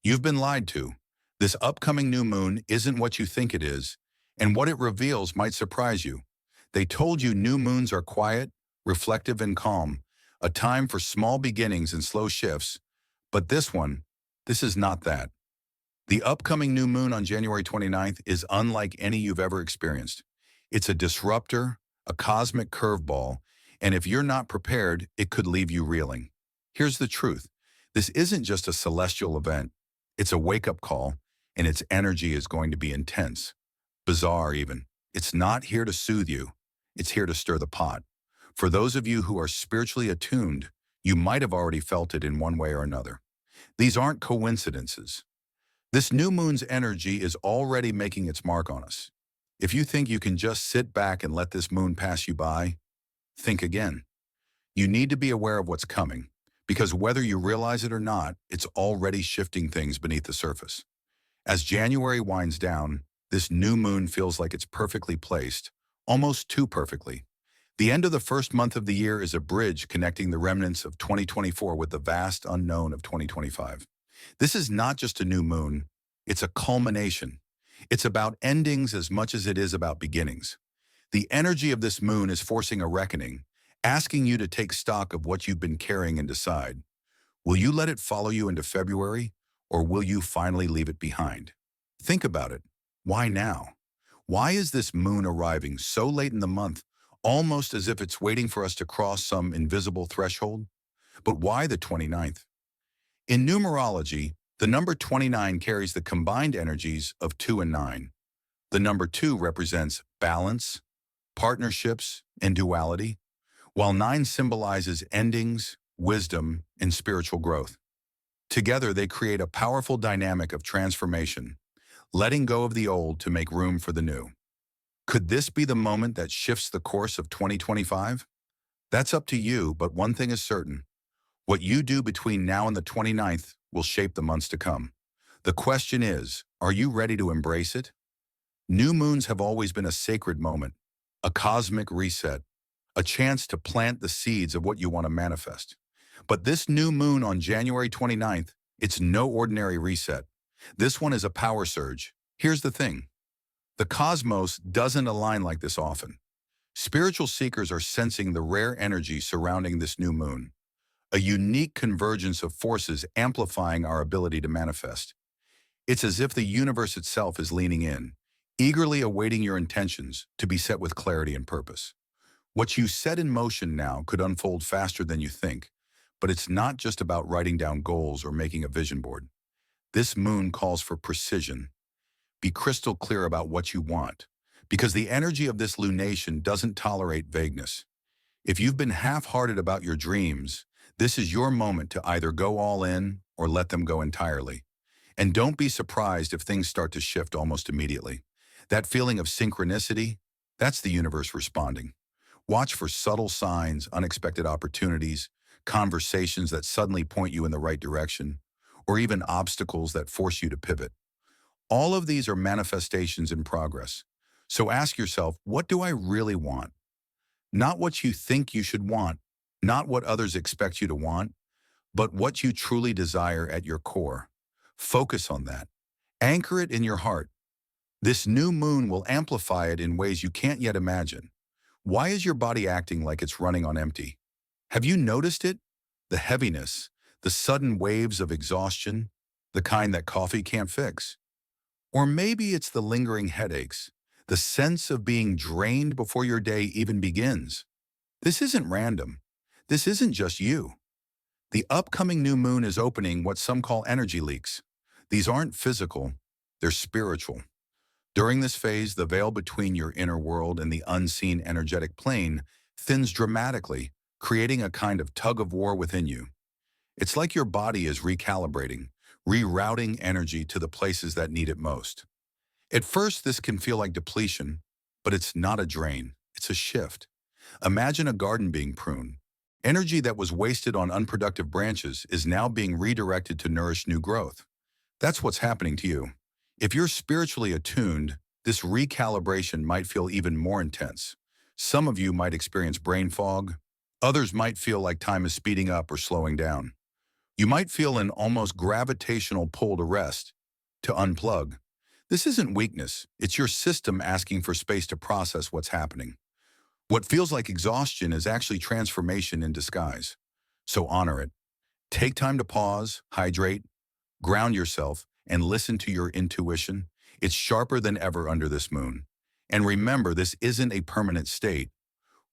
You've been lied to. This upcoming new moon isn't what you think it is, and what it reveals might surprise you. They told you new moons are quiet, reflective, and calm, a time for small beginnings and slow shifts. But this is not that. The upcoming new moon on January 29th is unlike any you've ever experienced. It's a disruptor, a cosmic curveball, and if you're not prepared, it could leave you reeling. Here's the truth. This isn't just a celestial event. It's a wake-up call, and its energy is going to be intense, bizarre even. It's not here to soothe you. It's here to stir the pot. For those of you who are spiritually attuned, you might have already felt it in one way or another. These aren't coincidences. This new moon's energy is already making its mark on us. If you think you can just sit back and let this moon pass you by, think again. You need to be aware of what's coming, because whether you realize it or not, it's already shifting things beneath the surface. As January winds down, this new moon feels like it's perfectly placed, almost too perfectly. The end of the first month of the year is a bridge connecting the remnants of 2024 with the vast unknown of 2025. This is not just a new moon, it's a culmination. It's about endings as much as it is about beginnings. The energy of this moon is forcing a reckoning, asking you to take stock of what you've been carrying and decide. Will you let it follow you into February, or will you finally leave it behind? Think about it. Why now? Why is this moon arriving so late in the month, almost as if it's waiting for us to cross some invisible threshold? But why the 29th? In numerology, the number 29 carries the combined energies of 2 and 9. The number 2 represents balance, partnerships, and duality, while 9 symbolizes endings, wisdom, and spiritual growth. Together, they create a powerful dynamic of transformation, letting go of the old to make room for the new. Could this be the moment that shifts the course of 2025? That's up to you, but one thing is certain. What you do between now and the 29th will shape the months to come. The question is, are you ready to embrace it? New moons have always been a sacred moment, a cosmic reset, a chance to plant the seeds of what you want to manifest. But this new moon on January 29th, it's no ordinary reset. This one is a power surge. Here's the thing. The cosmos doesn't align like this often. Spiritual seekers are sensing the rare energy surrounding this new moon, a unique convergence of forces amplifying our ability to manifest. It's as if the universe itself is leaning in, eagerly awaiting your intentions to be set with clarity and purpose. What you set in motion now could unfold faster than you think, but it's not just about writing down goals or making a vision board. This moon calls for precision. Be crystal clear about what you want, because the energy of this lunation doesn't tolerate vagueness. If you've been half-hearted about your dreams, this is your moment to either go all in or let them go entirely. And don't be surprised if things start to shift almost immediately. That feeling of synchronicity, that's the universe responding. Watch for subtle signs, unexpected opportunities, conversations that suddenly point you in the right direction, or even obstacles that force you to pivot. All of these are manifestations in progress. So ask yourself, what do I really want? Not what you think you should want, not what others expect you to want, but what you truly desire at your core. Focus on that. Anchor it in your heart. This new moon will amplify it in ways you can't yet imagine. Why is your body acting like it's running on empty? Have you noticed it? The heaviness, the sudden waves of exhaustion, the kind that coffee can't fix. Or maybe it's the lingering headaches, the sense of being drained before your day even begins. This isn't random. This isn't just you. The upcoming new moon is opening what some call energy leaks. These aren't physical, they're spiritual. During this phase, the veil between your inner world and the unseen energetic plane thins dramatically, creating a kind of tug-of-war within you. It's like your body is recalibrating, rerouting energy to the places that need it most. At first, this can feel like depletion, but it's not a drain, it's a shift. Imagine a garden being pruned. Energy that was wasted on unproductive branches is now being redirected to nourish new growth. That's what's happening to you. If you're spiritually attuned, this recalibration might feel even more intense. Some of you might experience brain fog. Others might feel like time is speeding up or slowing down. You might feel an almost gravitational pull to rest, to unplug. This isn't weakness, it's your system asking for space to process what's happening. What feels like exhaustion is actually transformation in disguise. So honor it. Take time to pause, hydrate, ground yourself, and listen to your intuition. It's sharper than ever under this moon. And remember, this isn't a permanent state.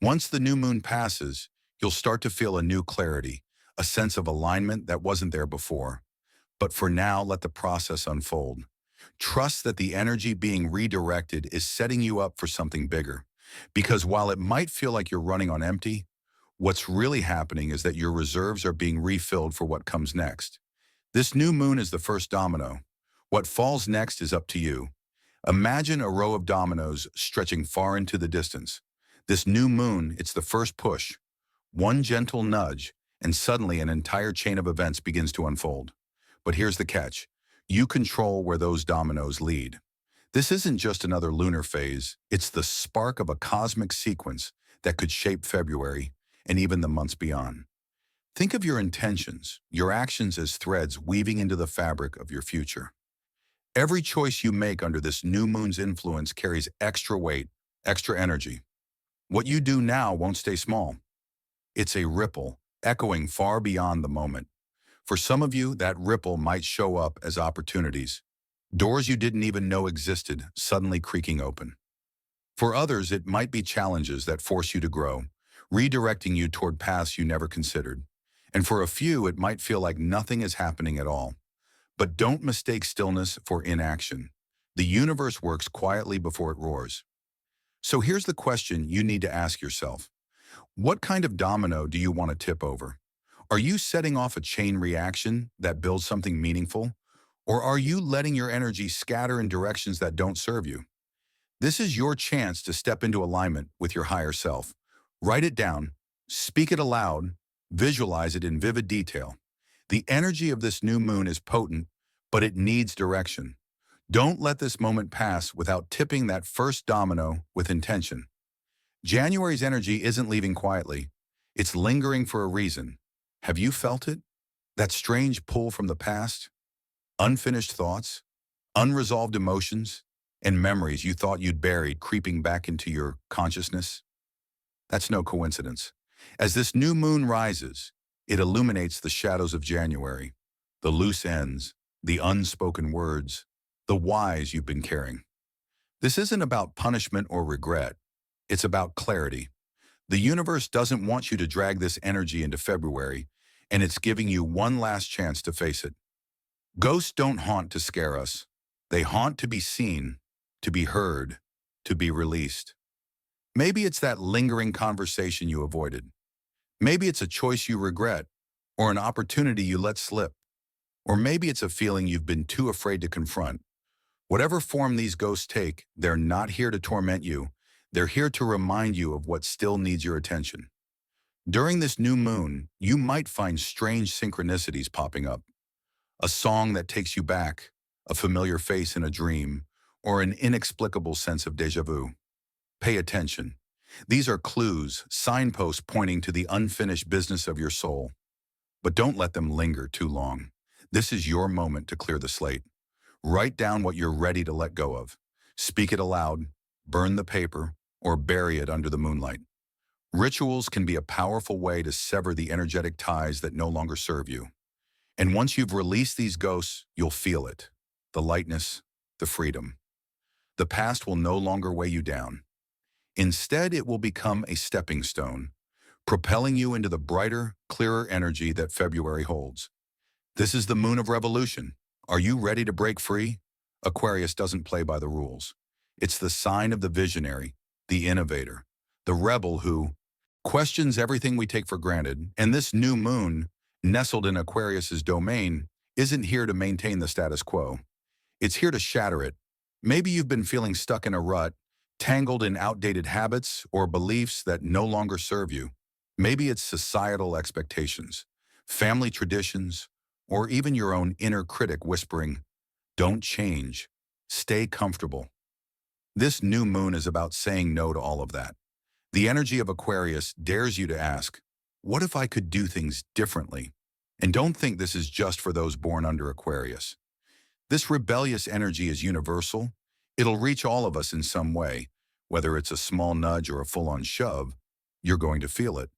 Once the new moon passes, you'll start to feel a new clarity, a sense of alignment that wasn't there before. But for now, let the process unfold. Trust that the energy being redirected is setting you up for something bigger. Because while it might feel like you're running on empty, what's really happening is that your reserves are being refilled for what comes next. This new moon is the first domino. What falls next is up to you. Imagine a row of dominoes stretching far into the distance. This new moon, it's the first push. One gentle nudge, and suddenly an entire chain of events begins to unfold. But here's the catch. You control where those dominoes lead. This isn't just another lunar phase, it's the spark of a cosmic sequence that could shape February and even the months beyond. Think of your intentions, your actions as threads weaving into the fabric of your future. Every choice you make under this new moon's influence carries extra weight, extra energy. What you do now won't stay small. It's a ripple, echoing far beyond the moment. For some of you, that ripple might show up as opportunities. Doors you didn't even know existed, suddenly creaking open. For others, it might be challenges that force you to grow, redirecting you toward paths you never considered. And for a few, it might feel like nothing is happening at all. But don't mistake stillness for inaction. The universe works quietly before it roars. So here's the question you need to ask yourself. What kind of domino do you want to tip over? Are you setting off a chain reaction that builds something meaningful? Or are you letting your energy scatter in directions that don't serve you? This is your chance to step into alignment with your higher self. Write it down, speak it aloud, visualize it in vivid detail. The energy of this new moon is potent, but it needs direction. Don't let this moment pass without tipping that first domino with intention. January's energy isn't leaving quietly. It's lingering for a reason. Have you felt it? That strange pull from the past? Unfinished thoughts? Unresolved emotions? And memories you thought you'd buried creeping back into your consciousness? That's no coincidence. As this new moon rises, it illuminates the shadows of January, the loose ends, the unspoken words, the whys you've been carrying. This isn't about punishment or regret. It's about clarity. The universe doesn't want you to drag this energy into February, and it's giving you one last chance to face it. Ghosts don't haunt to scare us. They haunt to be seen, to be heard, to be released. Maybe it's that lingering conversation you avoided. Maybe it's a choice you regret, or an opportunity you let slip. Or maybe it's a feeling you've been too afraid to confront. Whatever form these ghosts take, they're not here to torment you. They're here to remind you of what still needs your attention. During this new moon, you might find strange synchronicities popping up. A song that takes you back, a familiar face in a dream, or an inexplicable sense of déjà vu. Pay attention. These are clues, signposts pointing to the unfinished business of your soul. But don't let them linger too long. This is your moment to clear the slate. Write down what you're ready to let go of. Speak it aloud, burn the paper, or bury it under the moonlight. Rituals can be a powerful way to sever the energetic ties that no longer serve you. And once you've released these ghosts, you'll feel it. The lightness, the freedom. The past will no longer weigh you down. Instead, it will become a stepping stone, propelling you into the brighter, clearer energy that February holds. This is the moon of revolution. Are you ready to break free? Aquarius doesn't play by the rules. It's the sign of the visionary, the innovator, the rebel who questions everything we take for granted, and this new moon, nestled in Aquarius's domain, isn't here to maintain the status quo. It's here to shatter it. Maybe you've been feeling stuck in a rut, tangled in outdated habits or beliefs that no longer serve you. Maybe it's societal expectations, family traditions, or even your own inner critic whispering, "Don't change, stay comfortable." This new moon is about saying no to all of that. The energy of Aquarius dares you to ask, what if I could do things differently? And don't think this is just for those born under Aquarius. This rebellious energy is universal. It'll reach all of us in some way. Whether it's a small nudge or a full-on shove, you're going to feel it.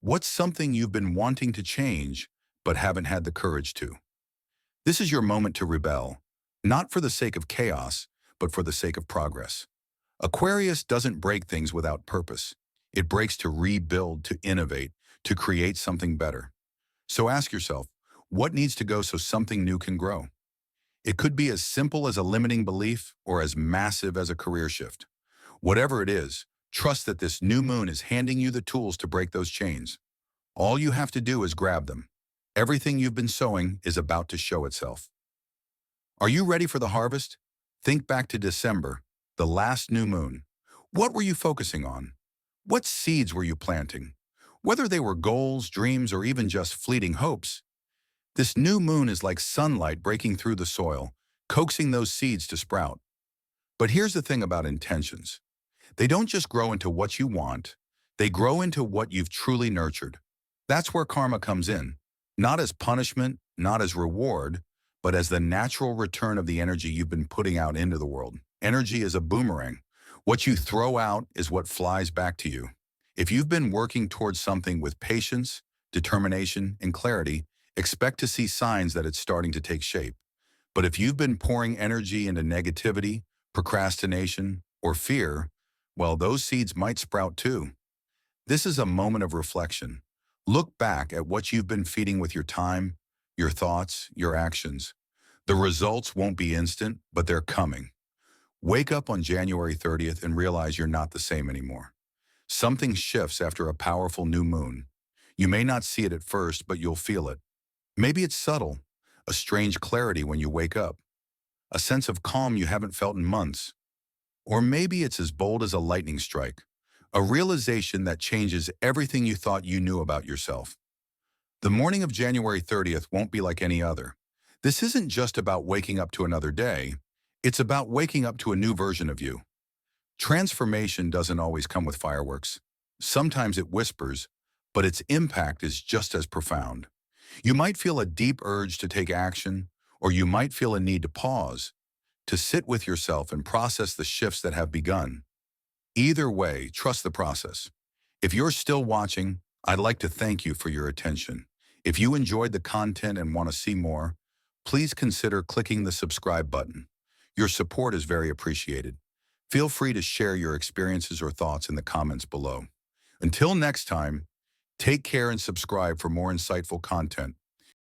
What's something you've been wanting to change but haven't had the courage to? This is your moment to rebel, not for the sake of chaos, but for the sake of progress. Aquarius doesn't break things without purpose. It breaks to rebuild, to innovate, to create something better. So ask yourself, what needs to go so something new can grow? It could be as simple as a limiting belief or as massive as a career shift. Whatever it is, trust that this new moon is handing you the tools to break those chains. All you have to do is grab them. Everything you've been sowing is about to show itself. Are you ready for the harvest? Think back to December, the last new moon. What were you focusing on? What seeds were you planting? Whether they were goals, dreams, or even just fleeting hopes, this new moon is like sunlight breaking through the soil, coaxing those seeds to sprout. But here's the thing about intentions. They don't just grow into what you want, they grow into what you've truly nurtured. That's where karma comes in. Not as punishment, not as reward, but as the natural return of the energy you've been putting out into the world. Energy is a boomerang. What you throw out is what flies back to you. If you've been working towards something with patience, determination, and clarity, expect to see signs that it's starting to take shape. But if you've been pouring energy into negativity, procrastination, or fear, well, those seeds might sprout too. This is a moment of reflection. Look back at what you've been feeding with your time, your thoughts, your actions. The results won't be instant, but they're coming. Wake up on January 30th and realize you're not the same anymore. Something shifts after a powerful new moon. You may not see it at first, but you'll feel it. Maybe it's subtle, a strange clarity when you wake up, a sense of calm you haven't felt in months. Or maybe it's as bold as a lightning strike, a realization that changes everything you thought you knew about yourself. The morning of January 30th won't be like any other. This isn't just about waking up to another day. It's about waking up to a new version of you. Transformation doesn't always come with fireworks. Sometimes it whispers, but its impact is just as profound. You might feel a deep urge to take action, or you might feel a need to pause, to sit with yourself and process the shifts that have begun. Either way, trust the process. If you're still watching, I'd like to thank you for your attention. If you enjoyed the content and want to see more, please consider clicking the subscribe button. Your support is very appreciated. Feel free to share your experiences or thoughts in the comments below. Until next time, take care and subscribe for more insightful content.